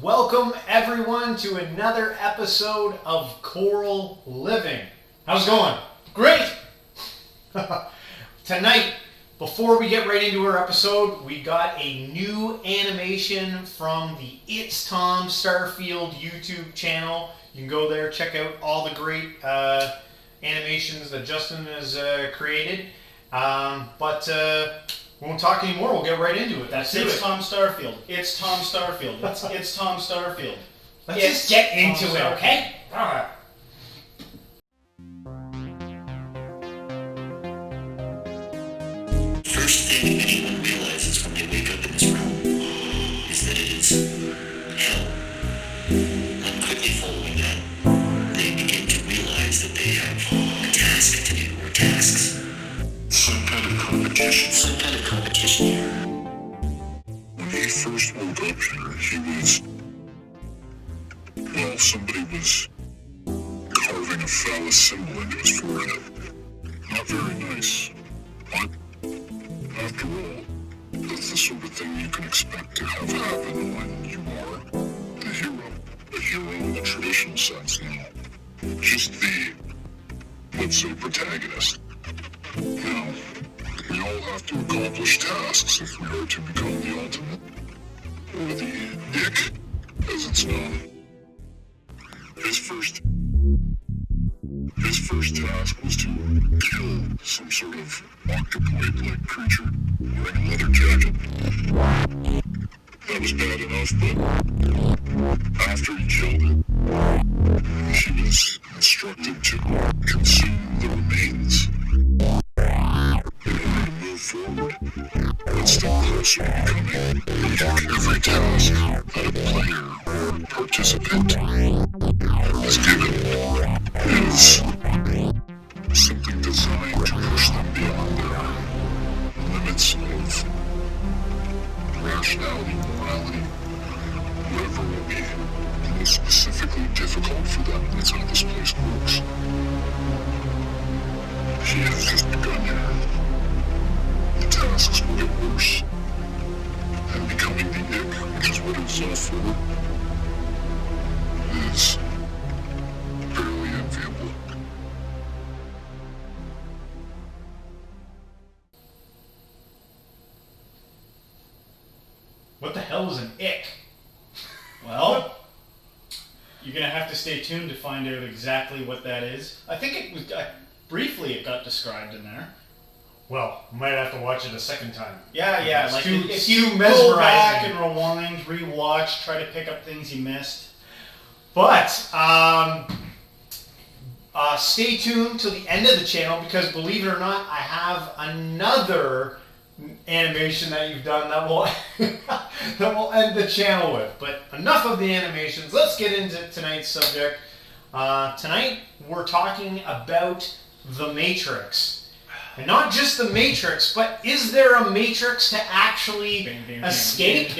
Welcome everyone to another episode of Coral Living. How's it going? Great! Tonight, before we get right into our episode, we got a new animation from the It's Tom Starfield YouTube channel. You can go there, check out all the great animations that Justin has created. But we won't talk anymore. We'll get right into it. It's Tom Starfield. It's Tom Starfield. It's Tom Starfield. Let's just get into it, okay? First thing anyone realizes when they wake up in this realm is that it is hell. And quickly following that, they begin to realize that they have a task to do, or tasks. Some kind of competition here. When he first woke up here, somebody was carving a phallus symbol into his forehead. Not very nice, but after all, that's the sort of thing you can expect to have happen when you are a hero. A hero in the traditional sense, just the, let's say, protagonist. Now, we all have to accomplish tasks if we are to become the ultimate, or the Ick, as it's known. His first task was to kill some sort of octopoid-like creature wearing a leather jacket. That was bad enough, but after he killed it, he was instructed to consume the remains. In order to move forward, one step closer to becoming every task that a player or participant is given is something designed to push them beyond their limits of rationality, morality, whatever will be most specifically difficult for them. That's how this place works. He has just begun here. The tasks will get worse. And becoming the Ick, which is what it's all for, is barely enviable. What the hell is an ick? Well, you're going to have to stay tuned to find out exactly what that is. I think it was, briefly it got described in there. Well, might have to watch it a second time. Yeah, It's like too- if it's you too go back mesmerizing. and rewind, rewatch, try to pick up things you missed. But stay tuned till the end of the channel because believe it or not, I have another animation that you've done that will that will end the channel with. But enough of the animations. Let's get into tonight's subject. Tonight we're talking about the Matrix. And not just the Matrix, but is there a Matrix to actually escape?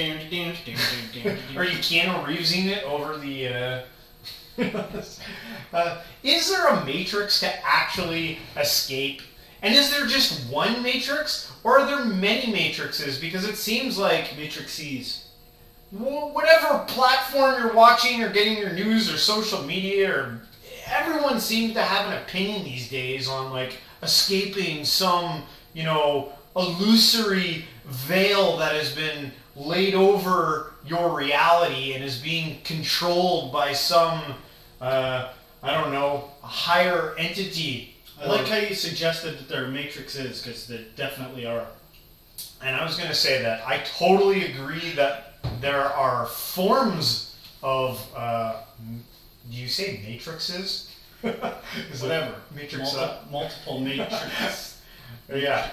Are you Keanu Reevesing it over the... is there a Matrix to actually escape? And is there just one Matrix? Or are there many Matrixes? Because it seems like Matrices. whatever platform you're watching or getting your news or social media, or everyone seems to have an opinion these days on like escaping some, illusory veil that has been laid over your reality and is being controlled by some, higher entity. I like how you suggested that there are matrices, because there definitely are. And I was going to say that I totally agree that there are forms of, do you say matrices? Whatever. Matrix Multiple matrices. Yeah.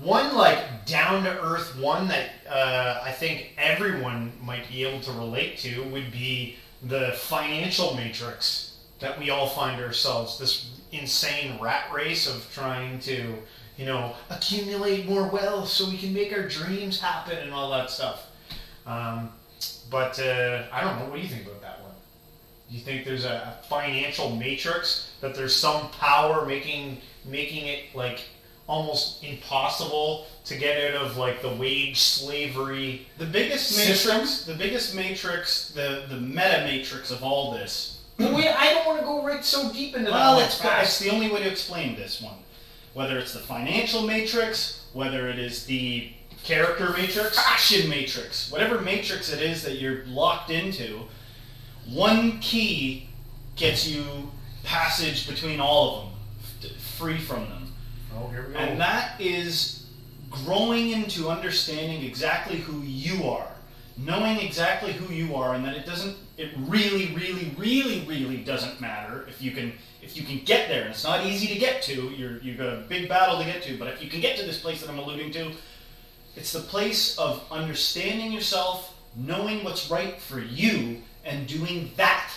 One like down-to-earth one that I think everyone might be able to relate to would be the financial matrix that we all find ourselves, this insane rat race of trying to, accumulate more wealth so we can make our dreams happen and all that stuff. But I don't know, what do you think about that one? Do you think there's a financial matrix, that there's some power making it like almost impossible to get out of like the wage slavery. The biggest Systems? matrix, the meta matrix of all this. Wait, I don't want to go right so deep into that. Well, one it's fast. the only way to explain this one. Whether it's the financial matrix, whether it is the Character matrix. fashion matrix, whatever matrix it is that you're locked into, one key gets you passage between all of them, free from them. Oh, here we go. And that is growing into understanding exactly who you are, knowing exactly who you are, and that it really doesn't matter if you can get there. And it's not easy to get to. You've got a big battle to get to, but if you can get to this place that I'm alluding to, it's the place of understanding yourself, knowing what's right for you, and doing that.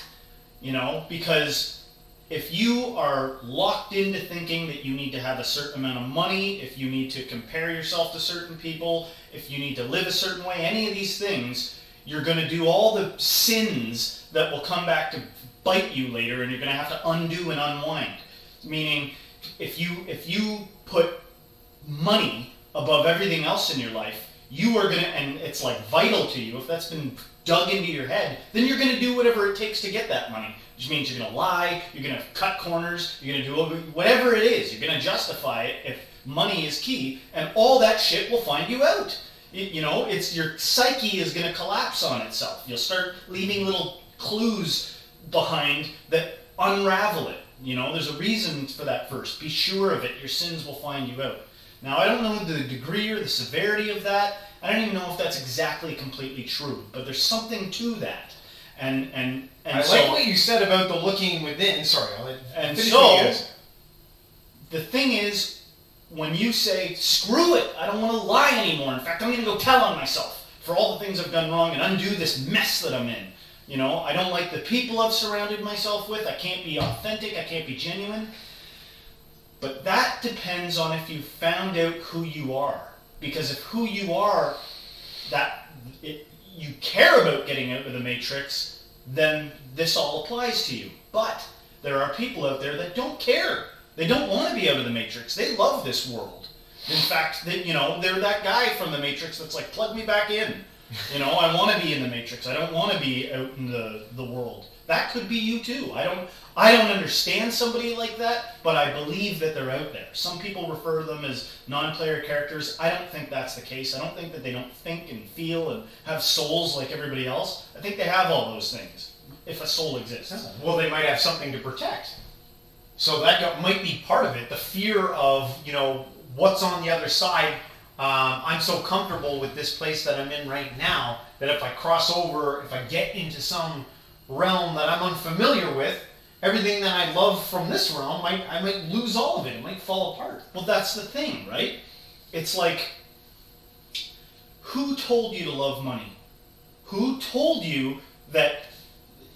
Because if you are locked into thinking that you need to have a certain amount of money, if you need to compare yourself to certain people, if you need to live a certain way, any of these things, you're going to do all the sins that will come back to bite you later, and you're going to have to undo and unwind. Meaning, if you put money above everything else in your life, you are going to, and it's like vital to you, if that's been dug into your head, then you're going to do whatever it takes to get that money. Which means you're going to lie, you're going to cut corners, you're going to do whatever it is. You're going to justify it if money is key, and all that shit will find you out. It's your psyche is going to collapse on itself. You'll start leaving little clues behind that unravel it. There's a reason for that first. Be sure of it. Your sins will find you out. Now, I don't know the degree or the severity of that. I don't even know if that's exactly completely true, but there's something to that. And I so, like what you said about the looking within. Sorry, I'll let and finish so what you guys- the thing is, when you say, screw it, I don't want to lie anymore. In fact, I'm going to go tell on myself for all the things I've done wrong and undo this mess that I'm in. I don't like the people I've surrounded myself with. I can't be authentic. I can't be genuine. But that depends on if you found out who you are. Because if who you are, you care about getting out of the matrix, then this all applies to you. But there are people out there that don't care. They don't want to be out of the matrix. They love this world. In fact, they're that guy from the Matrix that's like, plug me back in. I want to be in the Matrix. I don't want to be out in the world. That could be you too. I don't understand somebody like that, but I believe that they're out there. Some people refer to them as non-player characters. I don't think that's the case. I don't think that they don't think and feel and have souls like everybody else. I think they have all those things, if a soul exists. Well, they might have something to protect. So that might be part of it. The fear of, what's on the other side. I'm so comfortable with this place that I'm in right now that if I cross over, if I get into some realm that I'm unfamiliar with, everything that I love from this realm, I might lose all of it. It might fall apart. Well, that's the thing, right? It's like, who told you to love money? Who told you that,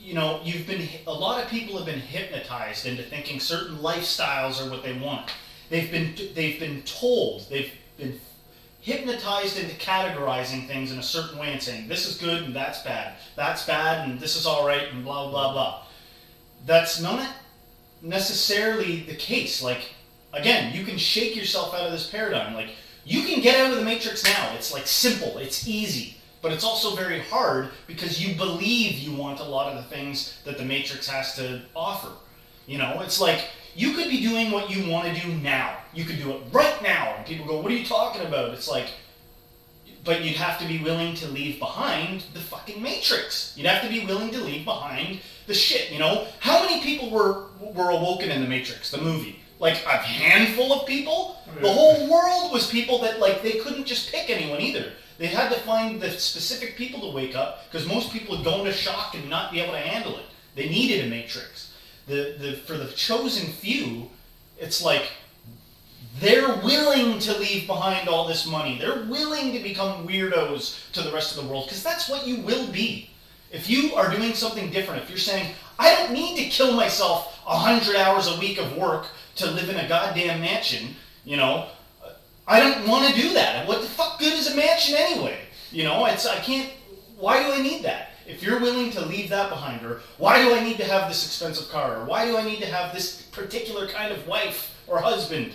a lot of people have been hypnotized into thinking certain lifestyles are what they want. They've been told, they've been hypnotized into categorizing things in a certain way and saying, this is good and that's bad and this is all right and blah, blah, blah. That's not necessarily the case. Like, again, you can shake yourself out of this paradigm. Like, you can get out of the matrix now. It's like simple, it's easy, but it's also very hard because you believe you want a lot of the things that the matrix has to offer. It's like, you could be doing what you want to do now. You could do it right now. And people go, what are you talking about? It's like, but you'd have to be willing to leave behind the fucking matrix. You'd have to be willing to leave behind the shit, How many people were awoken in the Matrix, the movie? Like a handful of people? The whole world was people that, like, they couldn't just pick anyone either. They had to find the specific people to wake up because most people would go into shock and not be able to handle it. They needed a matrix. For the chosen few, it's like they're willing to leave behind all this money. They're willing to become weirdos to the rest of the world because that's what you will be. If you are doing something different, if you're saying, I don't need to kill myself 100 hours a week of work to live in a goddamn mansion, I don't want to do that. What the fuck good is a mansion anyway? Why do I need that? If you're willing to leave that behind, or why do I need to have this expensive car, or why do I need to have this particular kind of wife or husband?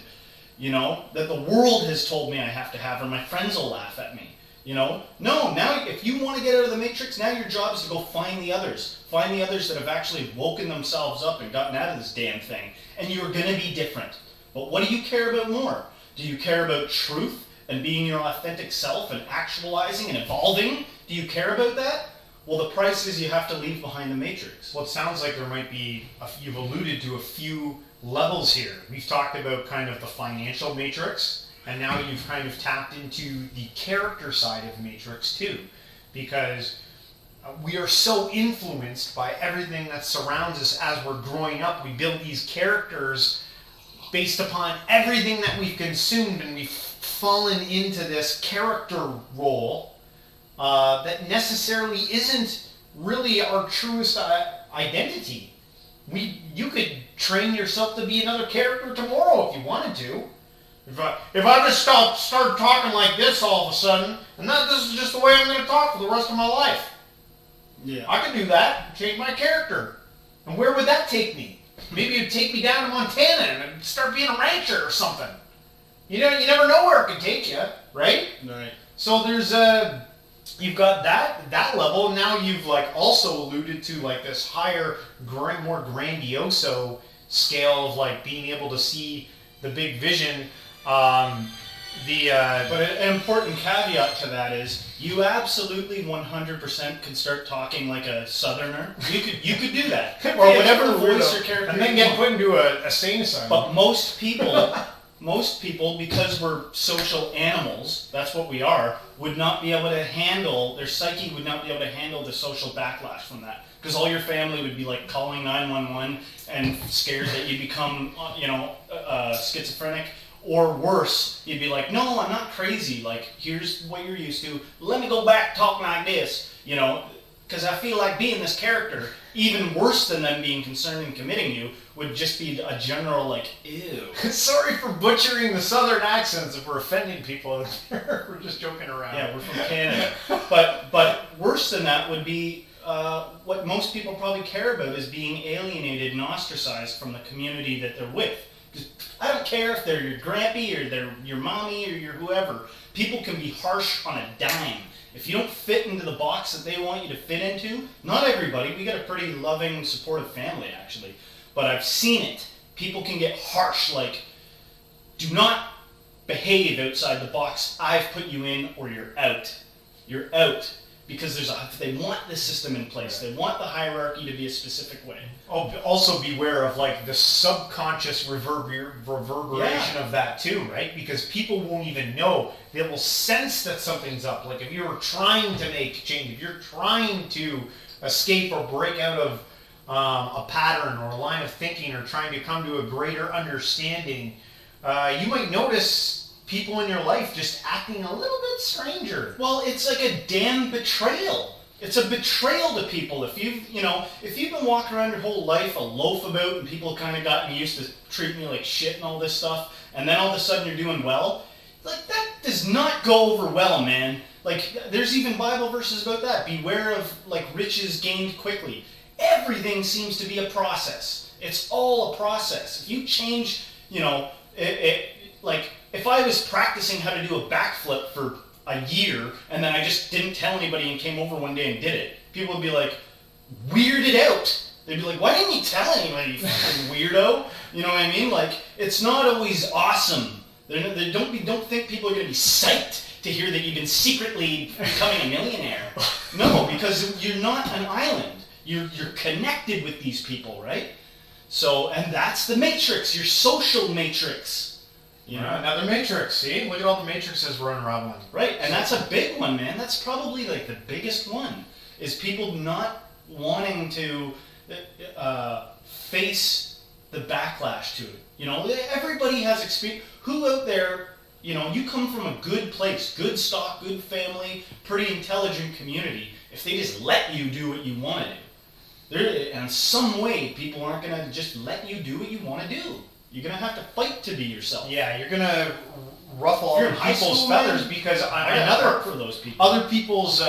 you know, that the world has told me I have to have, or my friends will laugh at me. You know, no, now if you want to get out of the matrix, now your job is to go find the others. Find the others that have actually woken themselves up and gotten out of this damn thing. And you're going to be different. But what do you care about more? Do you care about truth and being your authentic self and actualizing and evolving? Do you care about that? Well, the price is you have to leave behind the matrix. Well, it sounds like there might be, you've alluded to a few levels here. We've talked about kind of the financial matrix. And now you've kind of tapped into the character side of Matrix too, because we are so influenced by everything that surrounds us as we're growing up. We build these characters based upon everything that we've consumed, and we've fallen into this character role that necessarily isn't really our truest identity. You could train yourself to be another character tomorrow if you wanted to. If I just start talking like this all of a sudden, and this is just the way I'm going to talk for the rest of my life. Yeah. I could do that, change my character. And where would that take me? Maybe it'd take me down to Montana and I'd start being a rancher or something. You know, you never know where it could take you, right? Right. So there's you've got that level. Now you've like also alluded to like this higher, more grandioso scale of like being able to see the big vision. But an important caveat to that is you absolutely 100% can start talking like a southerner. You could do that. Or whatever the voice or character. and then get put into a sane asylum. But most people, because we're social animals, that's what we are, would not be able to handle, their psyche would not be able to handle the social backlash from that. Because all your family would be like calling 911 and scared that you become, schizophrenic. Or worse, you'd be like, no, I'm not crazy. Like, here's what you're used to. Let me go back talking like this, you know, because I feel like being this character. Even worse than them being concerned and committing you would just be a general, like, ew. Sorry for butchering the southern accents if we're offending people. We're just joking around. Yeah, we're from Canada. But worse than that would be what most people probably care about is being alienated and ostracized from the community that they're with. I don't care if they're your grampy or they're your mommy or your whoever. People can be harsh on a dime. If you don't fit into the box that they want you to fit into, not everybody, we got a pretty loving, supportive family actually, but I've seen it. People can get harsh, like, do not behave outside the box I've put you in or you're out. You're out. Because they want the system in place. They want the hierarchy to be a specific way. Oh, also beware of like the subconscious reverberation of that too, right? Because people won't even know. They will sense that something's up. Like if you're trying to make change, if you're trying to escape or break out of a pattern or a line of thinking or trying to come to a greater understanding, you might notice people in your life just acting a little bit stranger. Well, it's like a damn betrayal. It's a betrayal to people. If you've been walking around your whole life a loaf about and people kind of gotten used to treating you like shit and all this stuff, and then all of a sudden you're doing well, like that does not go over well, man. Like there's even Bible verses about that. Beware of like riches gained quickly. Everything seems to be a process. It's all a process. If you change, like if I was practicing how to do a backflip for a year and then I just didn't tell anybody and came over one day and did it, people would be like weirded out. They'd be like, why didn't you tell anybody, you fucking weirdo? You know what I mean? Like, it's not always awesome. Don't think people are going to be psyched to hear that you've been secretly becoming a millionaire. No, because you're not an island. You're connected with these people, right? So, and that's the matrix, your social matrix. You know? Another matrix, see? Look at all the matrices we're unraveling. Right, and that's a big one, man. That's probably like the biggest one, is people not wanting to face the backlash to it. You know, everybody has experience. Who out there, you come from a good place, good stock, good family, pretty intelligent community. If they just let you do what you want to do, in some way, people aren't going to just let you do what you want to do. You're going to have to fight to be yourself. Yeah, you're going to ruffle other people's feathers because for those people. Other people's,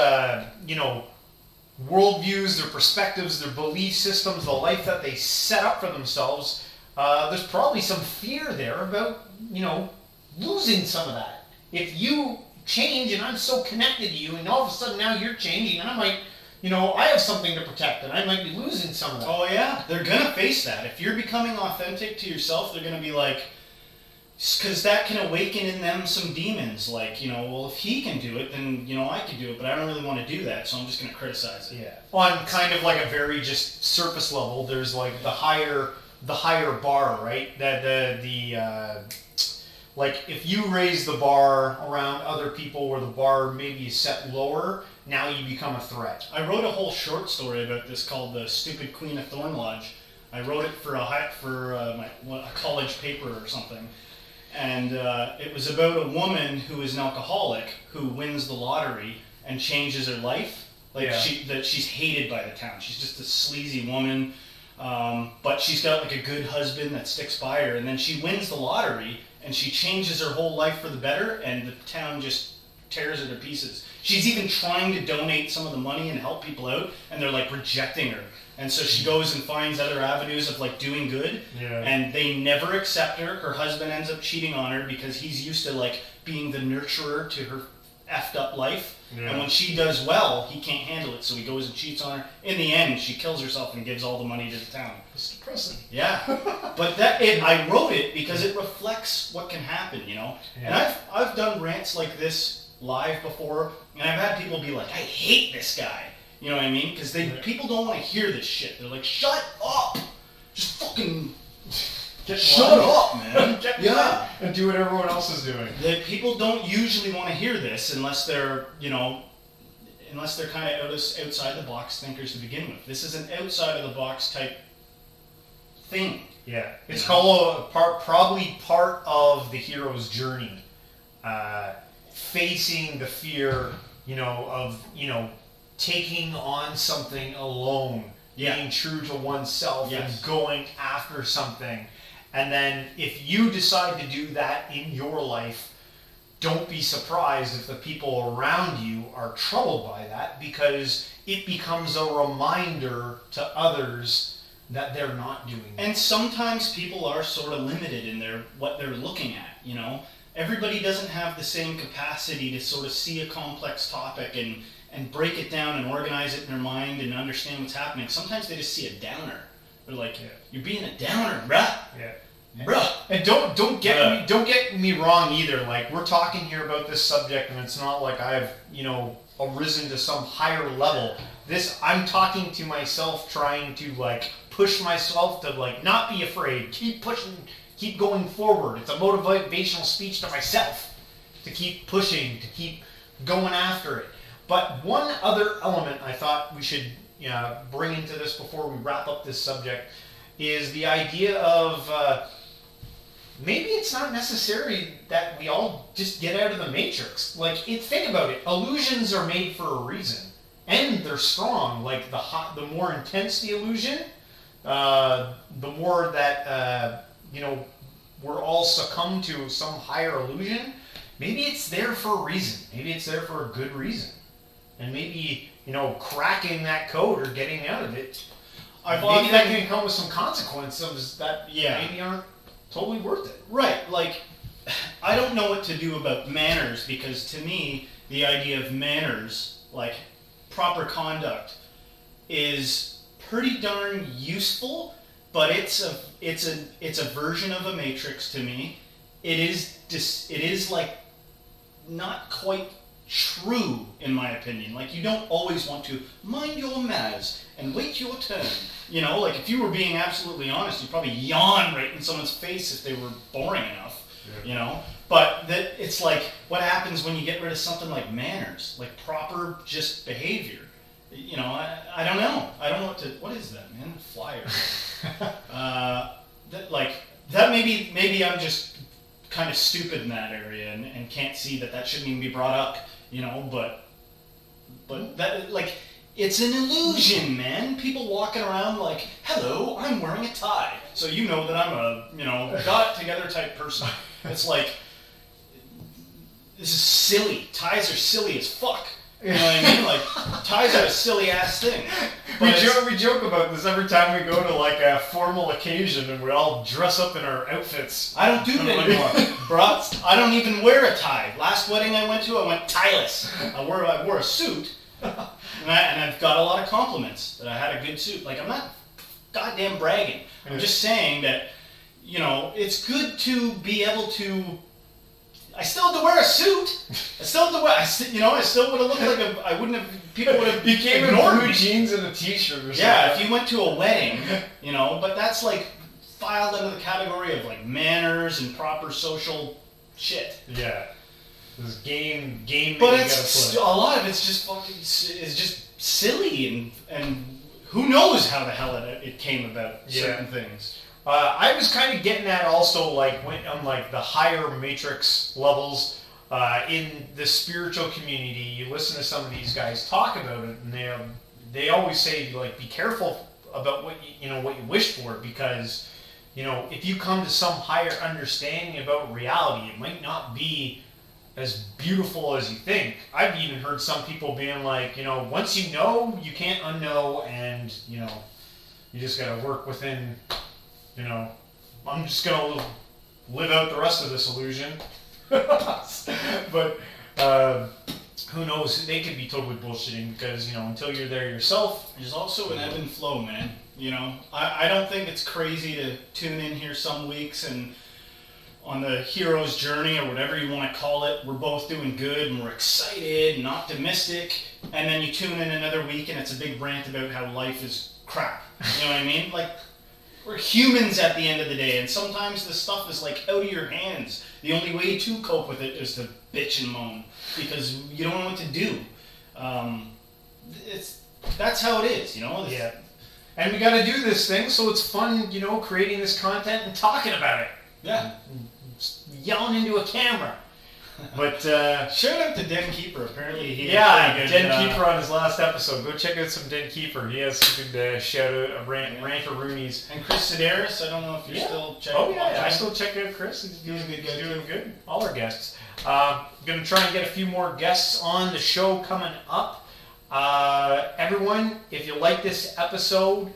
worldviews, their perspectives, their belief systems, the life that they set up for themselves there's probably some fear there about, losing some of that. If you change and I'm so connected to you and all of a sudden now you're changing and I might, I have something to protect and I might be losing some of that. Oh yeah, they're gonna face that. If you're becoming authentic to yourself, they're gonna be like, because that can awaken in them some demons. Like, well, if he can do it, then I can do it. But I don't really want to do that, so I'm just gonna criticize it. Yeah. On kind of like a very just surface level, there's like the higher bar, right? That like if you raise the bar around other people where the bar maybe is set lower, now you become a threat. I wrote a whole short story about this called "The Stupid Queen of Thorn Lodge." I wrote it for a college paper or something, and it was about a woman who is an alcoholic who wins the lottery and changes her life. Like she's hated by the town. She's just a sleazy woman, but she's got like a good husband that sticks by her, and then she wins the lottery and she changes her whole life for the better, and the town just tears her to pieces. She's even trying to donate some of the money and help people out, and they're like rejecting her. And so she goes and finds other avenues of like doing good, and they never accept her. Her husband ends up cheating on her because he's used to like being the nurturer to her effed up life. Yeah. And when she does well, he can't handle it, so he goes and cheats on her. In the end, she kills herself and gives all the money to the town. It's depressing. Yeah, but I wrote it because it reflects what can happen, Yeah. And I've done rants like this live before, and I've had people be like, "I hate this guy." You know what I mean? Because people don't want to hear this shit. They're like, "Shut up! Just fucking shut up, man!" Yeah, and do what everyone else is doing. People don't usually want to hear this unless they're, unless they're kind of outside the box thinkers to begin with. This is an outside of the box type thing. Yeah, it's called probably part of the hero's journey, facing the fear, of taking on something alone, being true to oneself, and going after something. And then if you decide to do that in your life, don't be surprised if the people around you are troubled by that, because it becomes a reminder to others that they're not doing that. And sometimes people are sort of limited in what they're looking at, Everybody doesn't have the same capacity to sort of see a complex topic and break it down and organize it in their mind and understand what's happening. Sometimes they just see a downer. They're like, "You're being a downer, bruh." Yeah. Bruh. And don't get me wrong either. Like, we're talking here about this subject, and it's not like I've arisen to some higher level. I'm talking to myself, trying to like push myself to like not be afraid, keep pushing, keep going forward. It's a motivational speech to myself to keep pushing, to keep going after it. But one other element I thought we should bring into this before we wrap up this subject is the idea of maybe it's not necessary that we all just get out of the matrix. Like, think about it. Illusions are made for a reason, and they're strong. Like the more intense the illusion, the more that we're all succumb to some higher illusion. Maybe it's there for a reason. Maybe it's there for a good reason. And maybe, cracking that code or getting out of it, maybe that can come with some consequences that maybe aren't totally worth it. Right. Like, I don't know what to do about manners, because to me, the idea of manners, like proper conduct, is pretty darn useful, but it's a version of a matrix to me. It is like not quite true, in my opinion. Like, you don't always want to mind your manners and wait your turn. Like if you were being absolutely honest, you'd probably yawn right in someone's face if they were boring enough. Yeah. But it's like, what happens when you get rid of something like manners, like proper just behavior? I don't know. I don't know what is that, man? Flyer. That maybe I'm just kind of stupid in that area and can't see that shouldn't even be brought up. But that, like, it's an illusion, man. People walking around like, "Hello, I'm wearing a tie," so you know that I'm a got it together type person. It's like, this is silly. Ties are silly as fuck. You know what I mean? Like, ties are a silly ass thing. We joke about this every time we go to like a formal occasion and we all dress up in our outfits. I don't do it anymore, bro. I don't even wear a tie. Last wedding I went to, I went tieless. I wore a suit, and I've got a lot of compliments that I had a good suit. Like, I'm not goddamn bragging. I'm just saying that, you know, it's good to be able to. I still had to wear a suit. I still would have looked like I wouldn't have. People would have. You came in blue jeans and a t-shirt or something. Yeah, if you went to a wedding, you know, but that's like filed under the category of like manners and proper social shit. Yeah. This game But that it's you a lot of it's just fucking. It's just silly and who knows how the hell it came about certain things. I was kind of getting at also, like, on like the higher matrix levels in the spiritual community. You listen to some of these guys talk about it, and they always say, like, be careful about what you wish for, because, you know, if you come to some higher understanding about reality, it might not be as beautiful as you think. I've even heard some people being like, you know, once you know, you can't unknow, and, you know, you just got to work within. You know, I'm just going to live out the rest of this illusion. But who knows? They could be totally bullshitting because, you know, until you're there yourself. There's also an ebb and flow, man. You know, I don't think it's crazy to tune in here some weeks and on the hero's journey or whatever you want to call it, we're both doing good and we're excited and optimistic. And then you tune in another week and it's a big rant about how life is crap. You know what I mean? Like, we're humans at the end of the day, and sometimes this stuff is like out of your hands. The only way to cope with it is to bitch and moan because you don't know what to do. That's how it is, you know. Yeah, and we got to do this thing, so it's fun, you know, creating this content and talking about it. Yeah, yelling into a camera. But shout out to Den Keeper. Apparently he had Den Keeper on his last episode. Go check out some Den Keeper. He has some good shout out ranter-roonies. And Chris Sedaris, I don't know if you're still checking. Oh yeah, I still check out Chris. He's doing good. All our guests. Gonna try and get a few more guests on the show coming up. Everyone, if you like this episode,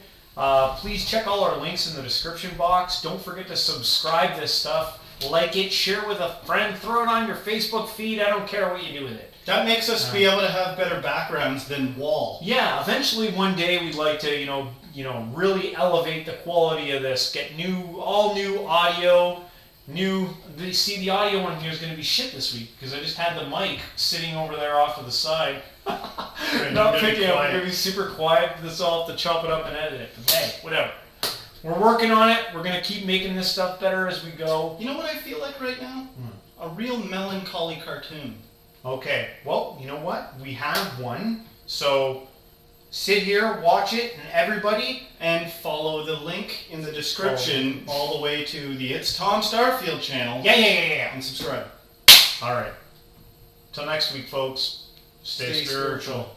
please check all our links in the description box. Don't forget to subscribe to this stuff. Like it, share with a friend, throw it on your Facebook feed. I don't care what you do with it. That makes us be able to have better backgrounds than wall. Yeah, eventually one day we'd like to, you know, really elevate the quality of this. Get all new audio. The audio one here is going to be shit this week because I just had the mic sitting over there off to the side. Not picking up. I'm going to be super quiet. This I'll have to chop it up and edit it. But hey, whatever. We're working on it. We're going to keep making this stuff better as we go. You know what I feel like right now? A real melancholy cartoon. Okay. Well, you know what? We have one. So sit here, watch it, and everybody. And follow the link in the description all the way to the It's Tom Starfield channel. Yeah. And subscribe. All right. Till next week, folks. Stay spiritual.